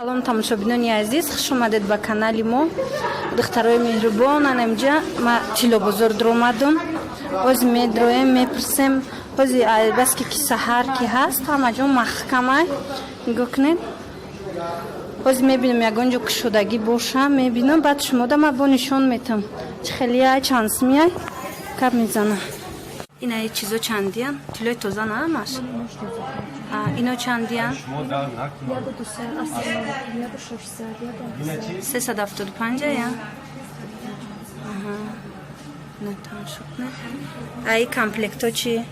салом тамошобинони азиз, хуш омадед ба канали мо. Духтарои меҳрубон, анамҷа ма тилобозор дромадам. Ози медроем, мепурсем, ози баски ки саҳар ки ҳаст, ҳамаҷо маҳкамай. Нигоҳ кунед. Ози мебинам ягон ҷо кушодагӣ боша, мебинам, баъд шумода ма бо нишон метам. Чӣ хелияй, чансмияй, каб мезанам. Ина е чизо чандиян? Тилои тоза на ҳамаш? Ино чандиян? 375 я? Ай комплекто чи?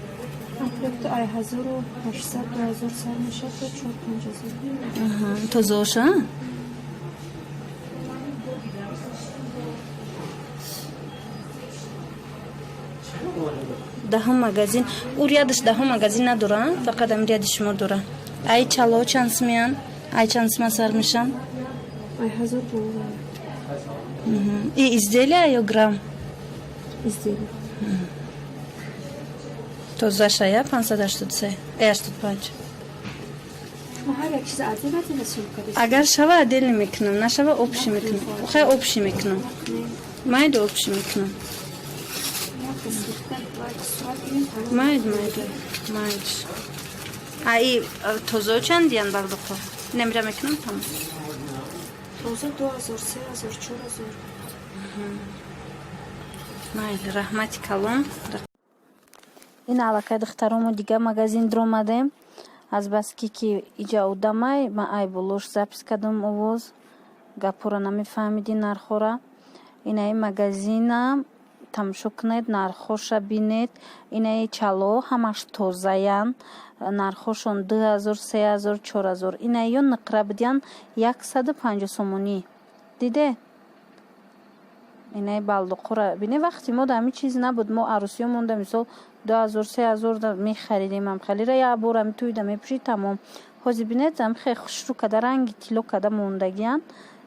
Комплекто ай 1800 2000 сар мешад то 4-5 Тозоша? Даҳум магазин. Ур рядаш даҳум магазин надора? Фақат ам ряди шумо дора. Ай чало чанд смеян? Ай чанд сма сар мешан? ай 1000 доллар. И изделия ё грамм? Изделия. Тозаша я 583, 85. Ҳар як чиз отдельно на сумка. Агар шава отдельно мекунам, нашава общий мекунам. Хай общий мекунам. Майду общий мекунам. Майду. Ай тозо чандиян багдоқо? Немра мекунам там. Тоза 2000 3000 4000. Майду, раҳмати калон. Ин аллакай духтаромо дига магазин дромадем. Аз баски ки иҷа удамай, ма ай болош запис кардам овоз. Гапора намефаҳмиди нархора. Инаи магазинам тамошо кунед, нархоша бинед. Инаи чало ҳамаш тозаян. Нархошон 2000 3000 4000. Инаи ё нақра будиян 150 сомонӣ. Диде? Инаи балдоқора бине вақти мо дами чиз набуд, мо арусиё монда мисол 2000 3000 мехаридем, ам халира я бора метуида мепуши тамом. Ҳозир бинед ам хе хушру када ранги тило када мондагиян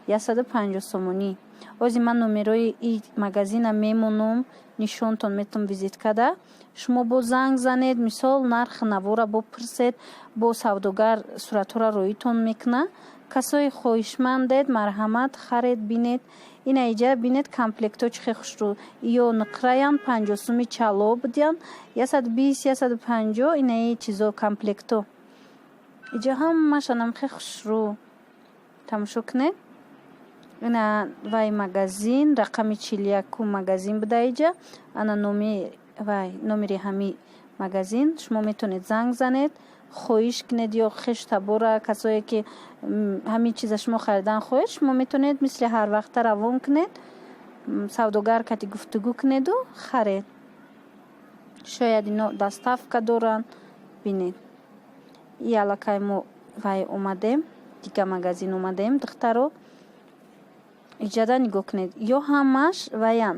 150 сомонӣ. Ҳозир ман номерои и магазина мемонам, нишонтон метавон визит када. Шумо бо занг занед, мисол нарх навора бопурсед, бо савдогар суратҳоро роитон мекуна. Касои хоҳишмандед, марҳамат, харед бинед. Ина иҷа бинед комплекто чӣ хе хушрӯ. Ё нуқраян 50 суми чало будиян 120 150 инаи чизо комплекто. Иҷа ҳамашанам хе хушрӯ. Тамошо кунед. Ина вай магазин, рақами 41 магазин буда иҷа. Ана номери ҳами магазин. Шумо метавонед занг занед, хоҳиш кунед ё хеш табора касое ки ҳамин чиза шумо харидан хоҳед, шумо метавонед мисли ҳар вақта равон кунед, савдогар кати гуфтугӯ кунеду харед. Шояд ино доставка доранд, бинед. И аллакай мо вай омадем, дига магазин омадем духтаро. Иҷада нигоҳ кунед. Ё ҳамаш ваян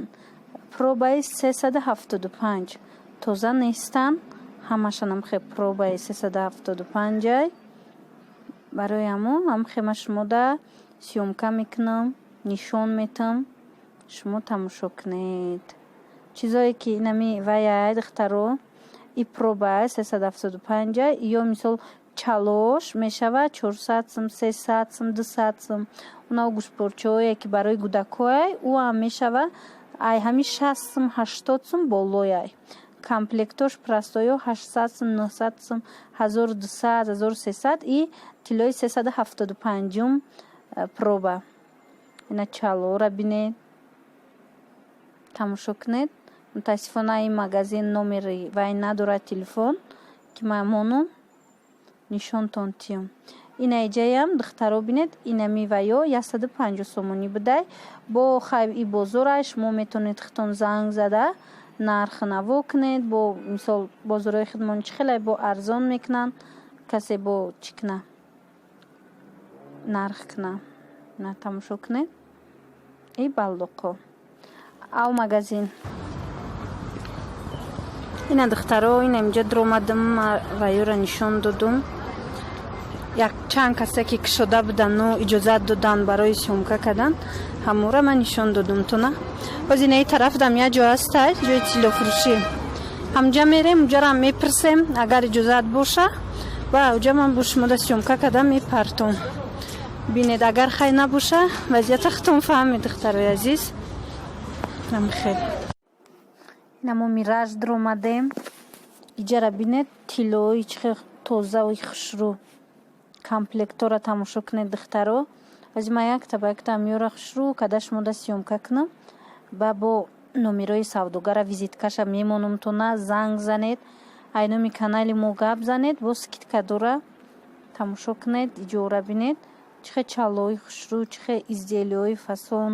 пробаи 375 тоза нестан. ҳамашанам хе пробаи 375 барои ҳамон ҳам хема шумода сёмка мекунам, нишон метам, шумо тамошо кунед. Чизое ки инами ваяй духтаро и пробаи 375 ё мисол чалош мешавад 400 сум, 300 сум, 200 сум. Уна гӯштпорчаое ки барои гудакояй ӯ ҳам мешавад ай ҳами 60 сум 80 сум болояй. Комплектош простоё 800 сум 900 сум 1200 1300 и тилои 375 проба. Ина чалора бинед. Тамошо кунед. Мутаассифона ин магазин номери вай надорад телефон ки мамонум нишонтон тиём. Ина иҷаям духтаро бинед. Инами ваё 150 сомонӣ будай. Бо хайи бозораш шумо метавонед хитон занг зада нарх наво кунед. Бо мисол бозорои хидмон чӣ хеле бо арзон мекунанд, касе бо чӣ куна нарх куна. На тамошо кунед. И балдоқо ав магазин. Ина духтаро ина инҷа дромадам ваёра нишон додум. Як чанд касе ки кушода будану иҷозат додан барои сёмка кардан, ҳамора ман нишон додум тона. Ҳозир наи тараф дам я ҷо ҳастай, ҷои тиллофурӯшӣ. ҳамҷа мерем, уҷарам мепурсем, агар иҷозат боша ва уҷа ман бо шумо да сёмка карда мепартом. бинед, агар хай набоша вазъията хутум фаҳмед духтарои азиз. намихел намо мираж дромадем иҷара бинед тиллои чихе тозаву хушрӯ комплектора тамошо кунед духтаро. аз ма якта ба якта амёра хушрӯ када шумода сёмка кунам ба бо номерои савдогара визиткаша мемонум то на занг занед айноми канали мо гап занед бо скидкадора тамошо кунед иҷора бинед чихе чаллои хушрӯ чихе изделияи фасон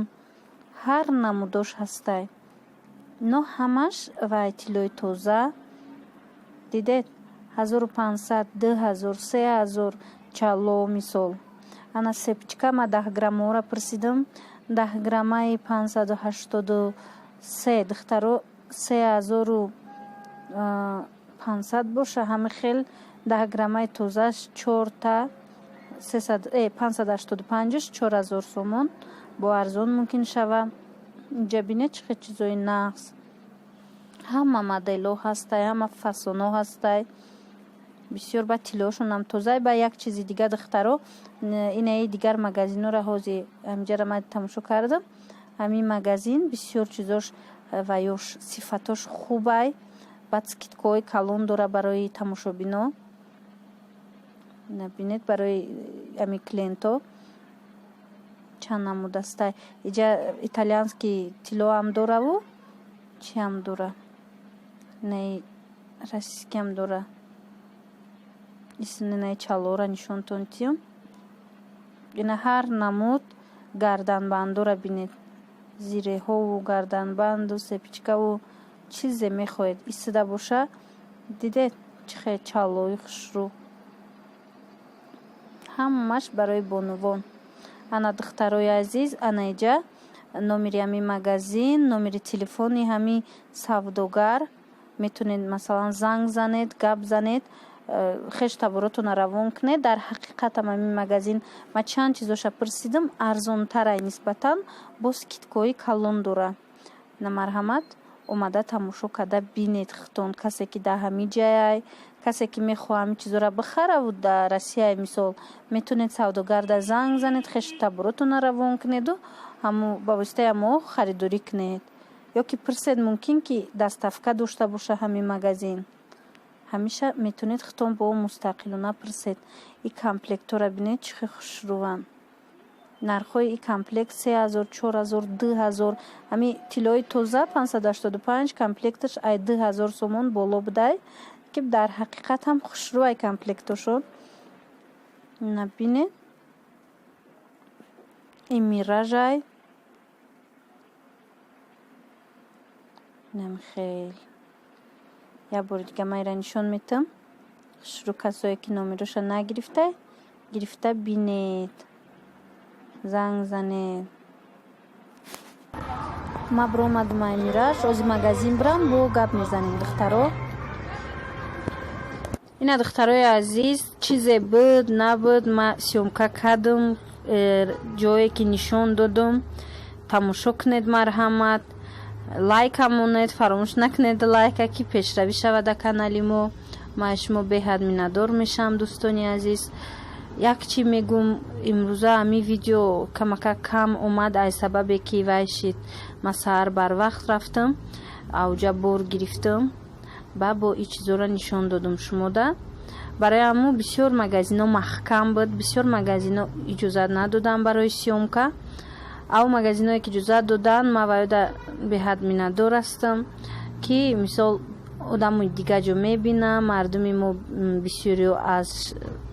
ҳар намудош ҳастай. ино ҳамаш вай тиллои тоза дидед 1500 2000 3000 чалло мисол. ана сепчка ма 10 граммора пурсидам 10 граммаи 583 духтаро 3500 боша ҳами хел 10 граммаи тозаш 4та 585 4000 сомон бо арзон мумкин шава. инҷа бинед чихе чизои нағз ҳама моделҳо ҳастай ҳама фасонҳо ҳастай бисёр ба тиллоошонам тоза. ба як чизи дига духтаро инаи дигар магазинора ҳози ҳамҷара ма тамошо кардам ҳамин магазин бисёр чизош ва ёш сифатош хубай баъд скидкаҳои калон дора барои тамошобино набинед барои ами клиентҳо чанд намудастай. иҷа итальянский тилло ҳам дораву чи ҳам дора наи российский ҳам дора исмнаи чаллора нишонтонтиём. ина ҳар намуд гарданбандора бинед зиреҳову гарданбанду сепичкаву чизе мехоҳед истида боша. дидед чихе чаллои хушрӯ ҳамаш барои бонувон. ана духтарои азиз ана иҷа номери ҳамин магазин номери телефони ҳамин савдогар метавонед масалан занг занед гап занед хеш таборотона равон кунед. дар ҳақиқатам ҳамин магазин ма чанд чизоша пурсидам арзонтарай нисбатан бо скидкаҳои калон дора. ина марҳамат омада тамошо карда бинед хутон касе ки дар ҳамин ҷаяй касе ки мехоҳ ҳамин чизора бихараву дар россияй мисол метавонед савдогарда занг занед хеш таборотона равон кунеду ҳамо ба воситаи ҳамо харидорӣ кунед ё ки пурсед мумкин ки доставка дошта боша ҳамин магазин ҳамеша метавонед хутон бо мустақилона пурсед. и комплектора бинед чихе хушрӯванд. нархҳои и комплект 3000 4000 2000 ҳами тиллои тоза 585 комплекташ ай 2000 сомон боло будай ки дар ҳақиқат ҳам хушрӯ ай комплектошон. набинед ин миражай намхел як бори дига майра нишон метам хушрӯ касое ки номероша нагирифта гирифта бинед занг занед. ма биромадам ай мираж ози магазин бирам бо гап мезанем духтаро. ина духтарои азиз чизе буд набуд ма сёмка кардам ҷое ки нишон додам тамошо кунед марҳамат лайкамонед фаромӯш накунед лайка ки пешравӣ шавад дар канали мо. ма шумо беҳад миннатдор мешавам дӯстони азиз. як чӣ мегӯм имрӯза ҳамин видео камака кам омад ай сабабе ки вай шид ма саҳар барвақт рафтам авҷа бор гирифтам ба бо и чизора нишон додам шумода. барои ҳамо бисёр магазинҳо маҳкам буд бисёр магазинҳо иҷозат надоданд барои сёмка. ав магазинҳое ки иҷозат доданд ма ваёда беҳад миннатдор ҳастам ки мисол одамои дига ҷо мебинам мардуми мо бисёриҳо аз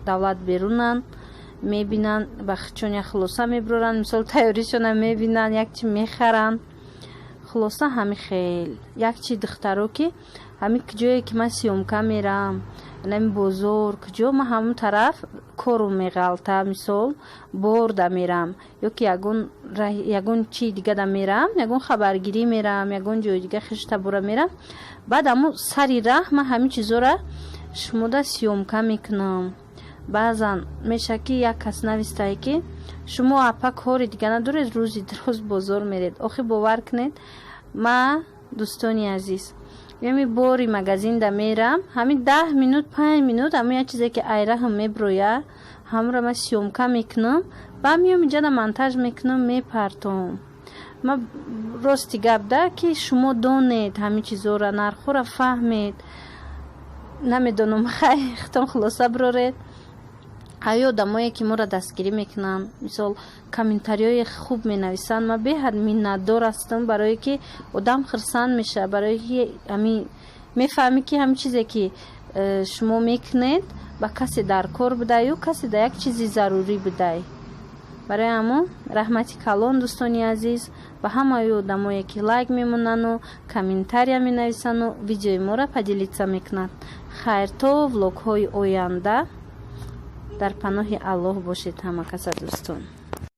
давлат берунанд мебинанд ба хичоня хулоса мебироранд мисол тайёришона мебинанд як чи мехаранд хулоса ҳами хел як чи духтаро ки ҳамин ҷое ки ман сёмка мерам нами бозор куҷо ма ҳамон тараф корум меғалта мисол борда мерам ё ки ягон чи дига да мерам ягон хабаргирӣ мерам ягон ҷои дига хишта бора мерам баъд ҳамо сари раҳ ма ҳамин чизора шумода сёмка мекунам. баъзан мешавад ки як кас навистае ки шумо апа кори дига надоред рӯзи дроз бозор меред. охир бовар кунед ма дӯстони азиз ями бори магазин да мерам ҳамин 10 минут 5 минут ҳамин як чизе ки айраҳам меброя ҳамра ма сёмка мекунам ва миём иҷада монтаж мекунам, мепартом. ма рости гап да ки шумо донед ҳамин чизора нархора фаҳмед, намедонам хайтон хулоса бироред. ҳаё одамое ки моро дастгирӣ мекунанд, мисол комментариҳои хуб менависанд, ма беҳад миннатдор ҳастам, барое ки одам хирсанд мешавад, барое ки ҳамин мефаҳмӣ ки ҳамин чизе ки шумо мекунед ба касе дар кор будай ё касе дар як чизи зарурӣ будай. барои ҳамон раҳмати калон дӯстони азиз ба ҳамаи одамое ки лайк мемонану комментария менависану видеои моро падилица мекунанд. хайр то влогҳои оянда. дар паноҳи Аллоҳ бошед ҳама каса дӯстон.